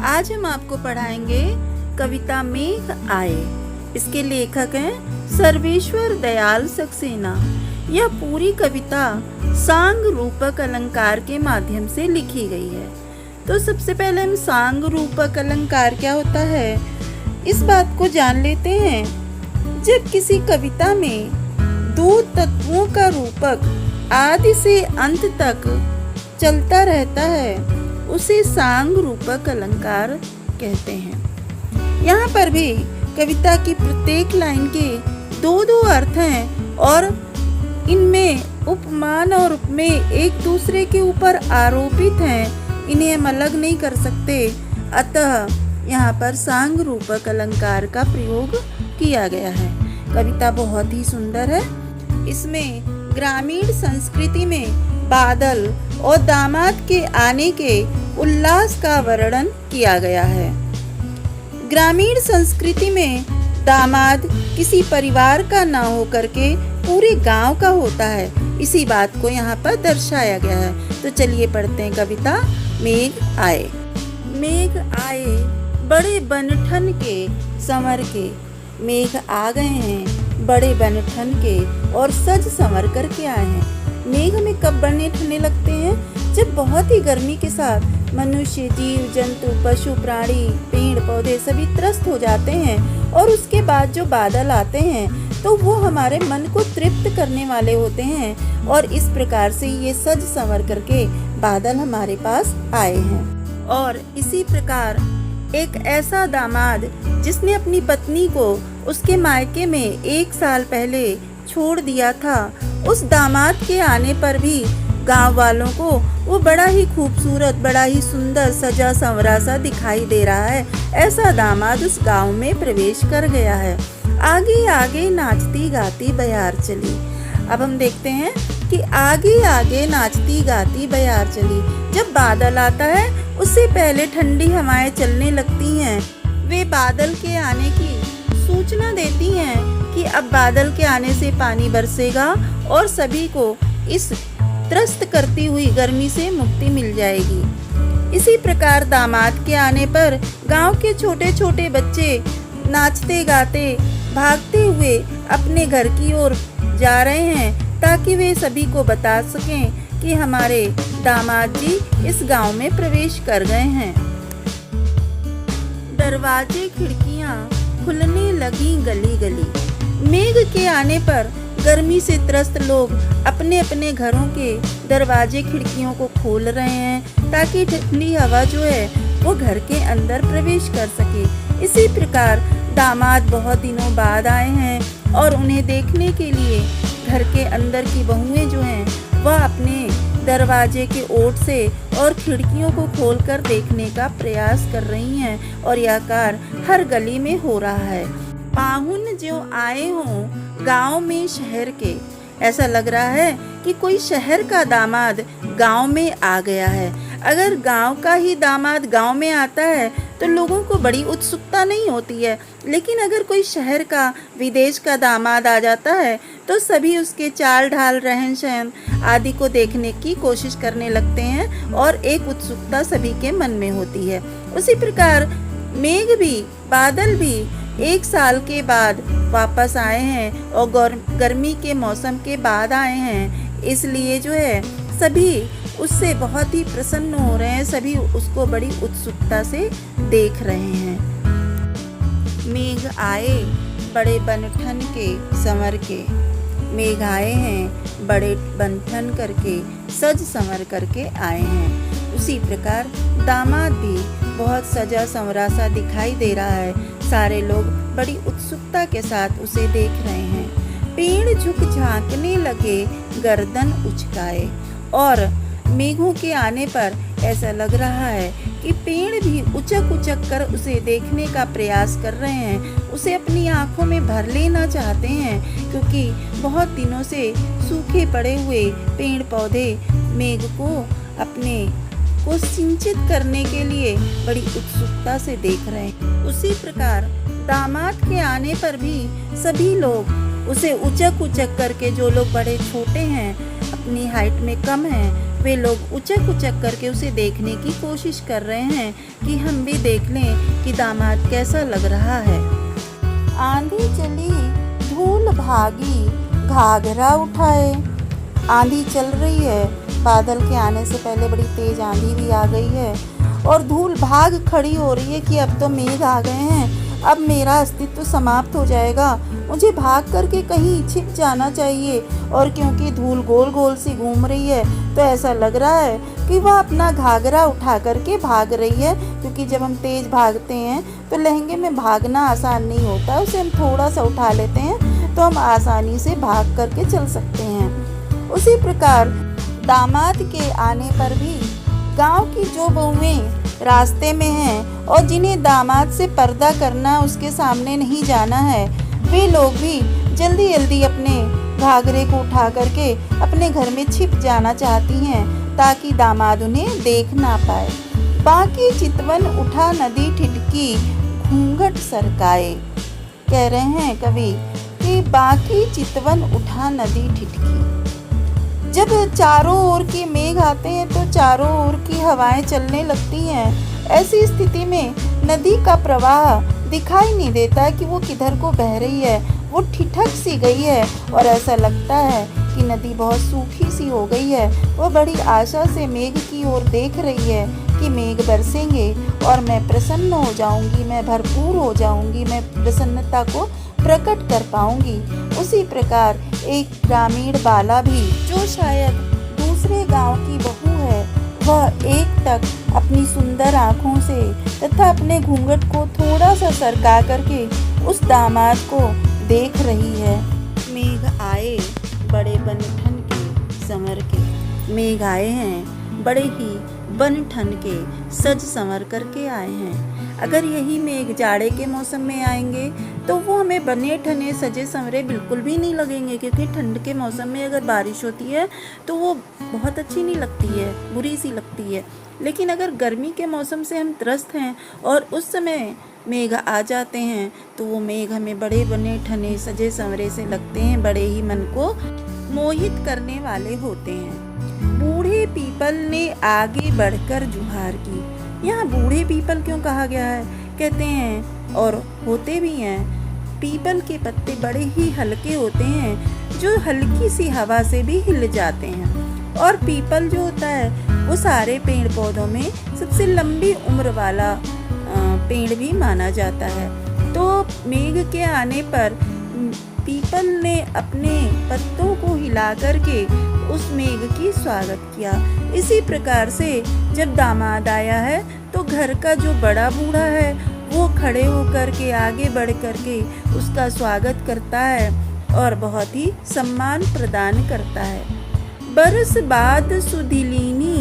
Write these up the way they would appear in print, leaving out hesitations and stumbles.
आज हम आपको पढ़ाएंगे कविता मेघ आए। इसके लेखक हैं सर्वेश्वर दयाल सक्सेना। यह पूरी कविता सांग रूपक अलंकार के माध्यम से लिखी गई है। तो सबसे पहले हम सांग रूपक अलंकार क्या होता है इस बात को जान लेते हैं। जब किसी कविता में दो तत्वों का रूपक आदि से अंत तक चलता रहता है उसे सांग रूपक अलंकार कहते हैं। यहाँ पर भी कविता की प्रत्येक लाइन के दो दो अर्थ हैं और इनमें उपमान और उपमेय एक दूसरे के ऊपर आरोपित हैं। इन्हें हम अलग नहीं कर सकते, अतः यहाँ पर सांग रूपक अलंकार का प्रयोग किया गया है। कविता बहुत ही सुंदर है। इसमें ग्रामीण संस्कृति में बादल और दामाद के आने के उल्लास का वर्णन किया गया है। ग्रामीण संस्कृति में दामाद किसी परिवार का न होकर के पूरे गांव का होता है। इसी बात को यहाँ पर दर्शाया गया है। तो चलिए पढ़ते हैं कविता मेघ आए। मेघ आए बड़े बनठन के संवर के, मेघ आ गए हैं बड़े बनठन के और सज संवर कर के आए हैं। मेघ में कब बने ठंडे लगते हैं? जब बहुत ही गर्मी के साथ मनुष्य, जीव जंतु, पशु प्राणी, पेड़ पौधे सभी त्रस्त हो जाते हैं और उसके बाद जो बादल आते हैं तो वो हमारे मन को तृप्त करने वाले होते हैं और इस प्रकार से ये सज संवर करके बादल हमारे पास आए हैं। और इसी प्रकार एक ऐसा दामाद जिसने अपनी पत्नी को उसके मायके में 1 साल पहले छोड़ दिया था, उस दामाद के आने पर भी गांव वालों को वो बड़ा ही खूबसूरत, बड़ा ही सुंदर, सजा संवरा सा दिखाई दे रहा है। ऐसा दामाद उस गांव में प्रवेश कर गया है। आगे आगे नाचती गाती बयार चली। अब हम देखते हैं कि आगे आगे नाचती गाती बयार चली। जब बादल आता है उससे पहले ठंडी हवाएं चलने लगती हैं। वे बादल के आने की सूचना देती हैं कि अब बादल के आने से पानी बरसेगा और सभी को इस त्रस्त करती हुई गर्मी से मुक्ति मिल जाएगी। इसी प्रकार दामाद के आने पर गांव के छोटे छोटे बच्चे नाचते गाते भागते हुए अपने घर की ओर जा रहे हैं ताकि वे सभी को बता सकें कि हमारे दामाद जी इस गांव में प्रवेश कर गए हैं। दरवाजे खिड़कियां खुलने लगी गली गली। मेघ के आने पर गर्मी से त्रस्त लोग अपने अपने घरों के दरवाजे खिड़कियों को खोल रहे हैं ताकि ठंडी हवा जो है वो घर के अंदर प्रवेश कर सके। इसी प्रकार दामाद बहुत दिनों बाद आए हैं और उन्हें देखने के लिए घर के अंदर की बहुएं जो हैं वह अपने दरवाजे के ओट से और खिड़कियों को खोलकर देखने का प्रयास कर रही हैं और यह कार्य हर गली में हो रहा है। पाहुन जो आए हों गांव में शहर के, ऐसा लग रहा है कि कोई शहर का दामाद गांव में आ गया है। अगर गांव का ही दामाद गांव में आता है तो लोगों को बड़ी उत्सुकता नहीं होती है, लेकिन अगर कोई शहर का, विदेश का दामाद आ जाता है तो सभी उसके चाल ढाल, रहन सहन आदि को देखने की कोशिश करने लगते हैं और एक उत्सुकता सभी के मन में होती है। उसी प्रकार मेघ भी, बादल भी 1 साल के बाद वापस आए हैं और गर्मी के मौसम के बाद आए हैं। इसलिए जो है सभी उससे बहुत ही प्रसन्न हो रहे हैं, सभी उसको बड़ी उत्सुकता से देख रहे हैं। मेघ आए बड़े बनठन के संवर के, मेघ आए हैं बड़े बनठन करके, सज संवर करके आए हैं। उसी प्रकार दामाद भी बहुत सजा संवरा सा दिखाई दे रहा है। सारे लोग बड़ी उत्सुकता के साथ उसे देख रहे हैं। पेड़ झुक झांकने लगे गर्दन उचकाए। और मेघों के आने पर ऐसा लग रहा है कि पेड़ भी उचक उचक कर उसे देखने का प्रयास कर रहे हैं, उसे अपनी आंखों में भर लेना चाहते हैं, क्योंकि बहुत दिनों से सूखे पड़े हुए पेड़ पौधे मेघ को अपने को सिंचित करने के लिए बड़ी उत्सुकता से देख रहे हैं। उसी प्रकार दामाद के आने पर भी सभी लोग उसे उचक उचक करके, जो लोग बड़े छोटे हैं, अपनी हाइट में कम हैं, वे लोग उचक उचक करके उसे देखने की कोशिश कर रहे हैं कि हम भी देख लें कि दामाद कैसा लग रहा है। आंधी चली, धूल भागी, घाघरा उठाए। आंधी चल रही है, बादल के आने से पहले बड़ी तेज आंधी भी आ गई है और धूल भाग खड़ी हो रही है कि अब तो मेघ आ गए हैं, अब मेरा अस्तित्व समाप्त हो जाएगा, मुझे भाग करके कहीं छिप जाना चाहिए। और क्योंकि धूल गोल गोल सी घूम रही है तो ऐसा लग रहा है कि वह अपना घाघरा उठा करके भाग रही है, क्योंकि जब हम तेज भागते हैं तो लहंगे में भागना आसान नहीं होता, उसे हम थोड़ा सा उठा लेते हैं तो हम आसानी से भाग करके चल सकते हैं। उसी प्रकार दामाद के आने पर भी गांव की जो बहुएं रास्ते में हैं और जिन्हें दामाद से पर्दा करना, उसके सामने नहीं जाना है, वे लोग भी जल्दी जल्दी अपने घाघरे को उठा करके अपने घर में छिप जाना चाहती हैं ताकि दामाद उन्हें देख ना पाए। बाकी चितवन उठा नदी ठिठकी, घूंघट सरकाए। कह रहे हैं कवि कि बाकी चितवन उठा नदी ठिठकी। जब चारों ओर के मेघ आते हैं तो चारों ओर की हवाएं चलने लगती हैं। ऐसी स्थिति में नदी का प्रवाह दिखाई नहीं देता कि वो किधर को बह रही है, वो ठिठक सी गई है और ऐसा लगता है कि नदी बहुत सूखी सी हो गई है। वह बड़ी आशा से मेघ की ओर देख रही है कि मेघ बरसेंगे और मैं प्रसन्न हो जाऊंगी, मैं भरपूर हो जाऊंगी, मैं प्रसन्नता को प्रकट कर पाऊंगी। उसी प्रकार एक ग्रामीण बाला भी, जो शायद दूसरे गांव की बहू है, वह एक टक अपनी सुंदर आँखों से तथा अपने घूंघट को थोड़ा सा सरका करके उस दामाद को देख रही है। मेघ आए बड़े बन ठन के संवर के। मेघ आए हैं बड़े ही बन ठन के, सज संवर करके आए हैं। अगर यही मेघ जाड़े के मौसम में आएंगे तो वो हमें बने ठने सजे संवरे बिल्कुल भी नहीं लगेंगे, क्योंकि ठंड के मौसम में अगर बारिश होती है तो वो बहुत अच्छी नहीं लगती है, बुरी सी लगती है। लेकिन अगर गर्मी के मौसम से हम त्रस्त हैं और उस समय मेघ आ जाते हैं तो वो मेघ हमें बड़े बने ठने सजे संवरे से लगते हैं, बड़े ही मन को मोहित करने वाले होते हैं। बूढ़े पीपल ने आगे बढ़कर जुहार की। यहाँ बूढ़े पीपल क्यों कहा गया है? कहते हैं और होते भी हैं, पीपल के पत्ते बड़े ही हल्के होते हैं जो हल्की सी हवा से भी हिल जाते हैं। और पीपल जो होता है वो सारे पेड़ पौधों में सबसे लंबी उम्र वाला पेड़ भी माना जाता है। तो मेघ के आने पर पीपल ने अपने पत्तों को हिला करके उस मेघ की स्वागत किया। इसी प्रकार से जब दामाद आया है तो घर का जो बड़ा बूढ़ा है वो खड़े होकर के आगे बढ़ करके उसका स्वागत करता है और बहुत ही सम्मान प्रदान करता है। बरस बाद सुधिलीनी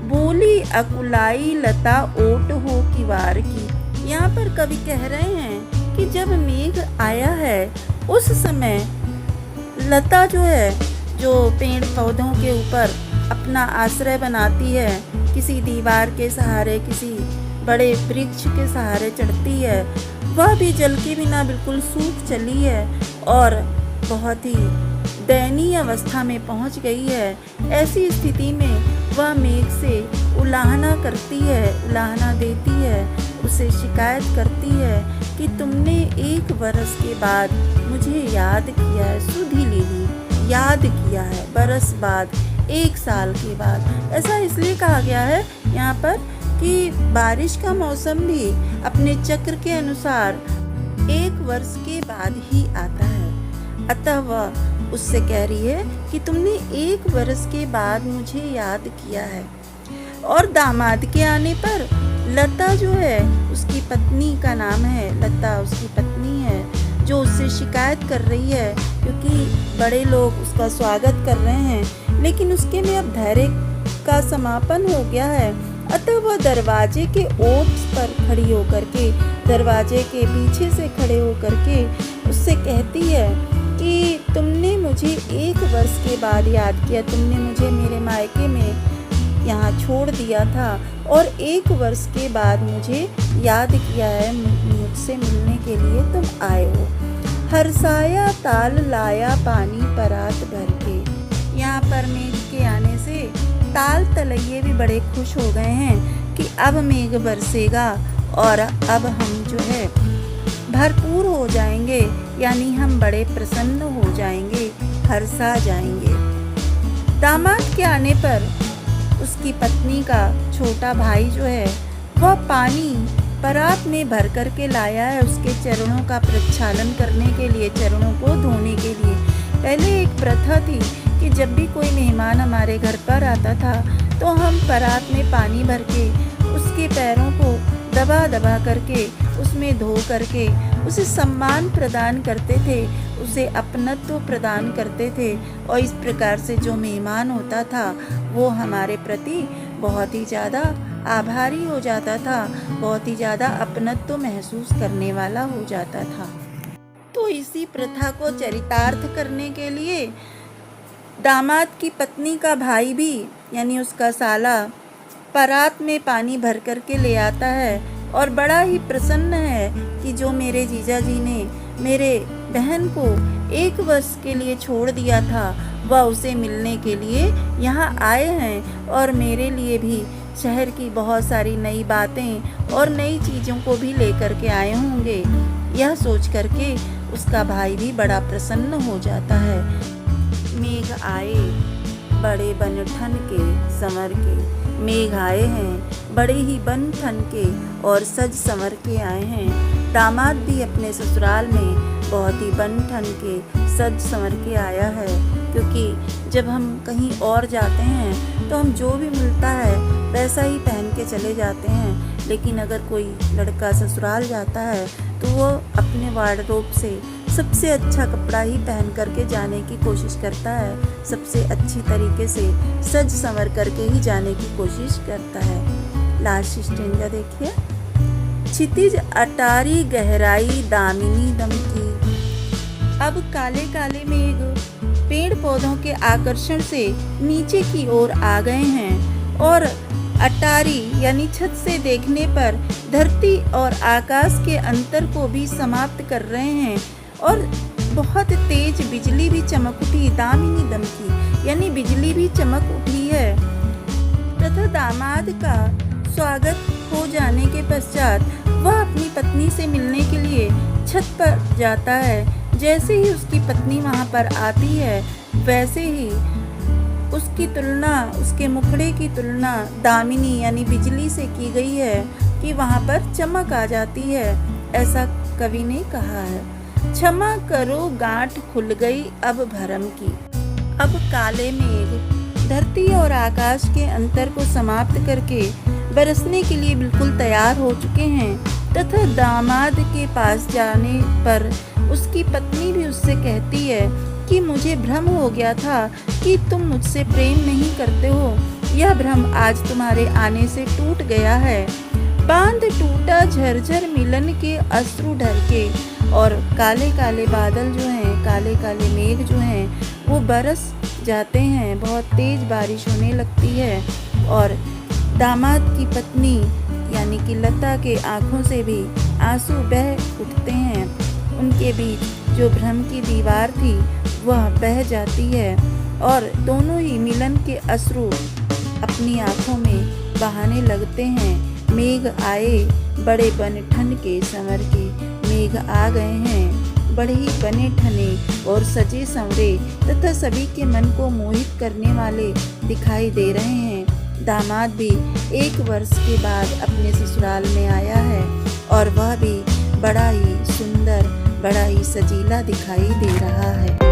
बोली अकुलाई लता ओट हो किवार की। यहाँ पर कवि कह रहे हैं कि जब मेघ आया है उस समय लता जो है, जो पेड़ पौधों के ऊपर अपना आश्रय बनाती है, किसी दीवार के सहारे, किसी बड़े वृक्ष के सहारे चढ़ती है, वह भी जल के बिना बिल्कुल सूख चली है और बहुत ही दयनीय अवस्था में पहुंच गई है। ऐसी स्थिति में वह मेघ से उलाहना करती है, उलाहना देती है, उससे शिकायत करती है कि तुमने 1 बरस के बाद मुझे याद किया है, सुधिलीनी याद किया है, बरस बाद 1 साल के बाद। ऐसा इसलिए कहा गया है यहाँ पर कि बारिश का मौसम भी अपने चक्र के अनुसार 1 वर्ष के बाद ही आता है। अतः वह उससे कह रही है कि तुमने 1 वर्ष के बाद मुझे याद किया है। और दामाद के आने पर लता जो है, उसकी पत्नी का नाम है लता, उसकी पत्नी है, जो उससे शिकायत कर रही है क्योंकि बड़े लोग उसका स्वागत कर रहे हैं लेकिन उसके में अब धैर्य का समापन हो गया है। अतः वह दरवाजे के ओट पर खड़ी होकर के, दरवाजे के पीछे से खड़े होकर के उससे कहती है कि तुमने मुझे 1 वर्ष के बाद याद किया, तुमने मुझे मेरे मायके में यहाँ छोड़ दिया था और 1 वर्ष के बाद मुझे याद किया है, मुझसे मिलने के लिए तुम आए हो। हरसाया ताल लाया पानी परात भर के। यहाँ पर मेघ के आने से ताल तलैये भी बड़े खुश हो गए हैं कि अब मेघ बरसेगा और अब हम जो है भरपूर हो जाएंगे, यानी हम बड़े प्रसन्न हो जाएंगे, हर्षा जाएंगे। दामाद के आने पर उसकी पत्नी का छोटा भाई जो है वह पानी परात में भर कर के लाया है उसके चरणों का प्रक्षालन करने के लिए, चरणों को धोने के लिए। पहले एक प्रथा थी कि जब भी कोई मेहमान हमारे घर पर आता था तो हम परात में पानी भर के उसके पैरों को दबा दबा करके उसमें धो करके उसे सम्मान प्रदान करते थे, उसे अपनत्व प्रदान करते थे और इस प्रकार से जो मेहमान होता था वो हमारे प्रति बहुत ही ज़्यादा आभारी हो जाता था, बहुत ही ज़्यादा अपनत्व महसूस करने वाला हो जाता था। तो इसी प्रथा को चरितार्थ करने के लिए दामाद की पत्नी का भाई भी यानी उसका साला परात में पानी भर कर के ले आता है और बड़ा ही प्रसन्न है कि जो मेरे जीजा जी ने मेरे बहन को 1 वर्ष के लिए छोड़ दिया था वह उसे मिलने के लिए यहाँ आए हैं और मेरे लिए भी शहर की बहुत सारी नई बातें और नई चीज़ों को भी लेकर के आए होंगे। यह सोच करके उसका भाई भी बड़ा प्रसन्न हो जाता है। मेघ आए बड़े बन ठन के संवर के, मेघ आए हैं बड़े ही बन ठन के और सज संवर के आए हैं। दामाद भी अपने ससुराल में बहुत ही बन ठन के सज संवर के आया है, क्योंकि जब हम कहीं और जाते हैं तो हम जो भी मिलता है वैसा ही पहन के चले जाते हैं, लेकिन अगर कोई लड़का ससुराल जाता है तो वो अपने वार्डरोब से सबसे अच्छा कपड़ा ही पहन करके जाने की कोशिश करता है, सबसे अच्छी तरीके से सज संवर करके ही जाने की कोशिश करता है। लास्ट स्टेंजा देखिए। क्षितिज अटारी गहराई दामिनी दम की। अब काले काले मेघ पेड़ पौधों के आकर्षण से नीचे की ओर आ गए हैं और अटारी यानी छत से देखने पर धरती और आकाश के अंतर को भी समाप्त कर रहे हैं और बहुत तेज बिजली भी चमक उठी, दामिनी दमकी यानी बिजली भी चमक उठी है। तथा दामाद का स्वागत हो जाने के पश्चात वह अपनी पत्नी से मिलने के लिए छत पर जाता है। जैसे ही उसकी पत्नी वहाँ पर आती है वैसे ही उसकी तुलना, उसके मुखड़े की तुलना दामिनी यानी बिजली से की गई है कि वहाँ पर चमक आ जाती है। ऐसा कवि ने कहा है। क्षमा करो गांठ खुल गई अब भरम की। अब काले मेघ धरती और आकाश के अंतर को समाप्त करके बरसने के लिए बिल्कुल तैयार हो चुके हैं तथा दामाद के पास जाने पर उसकी पत्नी भी उससे कहती है कि मुझे भ्रम हो गया था कि तुम मुझसे प्रेम नहीं करते हो। यह भ्रम आज तुम्हारे आने से टूट गया है। बांध टूटा झरझर मिलन के अश्रु ढरके। और काले काले बादल जो हैं, काले काले मेघ जो हैं वो बरस जाते हैं, बहुत तेज बारिश होने लगती है और दामाद की पत्नी यानी कि लता के आँखों से भी आंसू बह उठते हैं। उनके बीच जो भ्रम की दीवार थी वह बह जाती है और दोनों ही मिलन के अश्रु अपनी आँखों में बहाने लगते हैं। मेघ आए बड़े बन ठन के संवर के, मेघ आ गए हैं बड़े ही बने ठने और सजे संवरे तथा सभी के मन को मोहित करने वाले दिखाई दे रहे हैं। दामाद भी 1 वर्ष के बाद अपने ससुराल में आया है और वह भी बड़ा ही सुंदर, बड़ा ही सजीला दिखाई दे रहा है।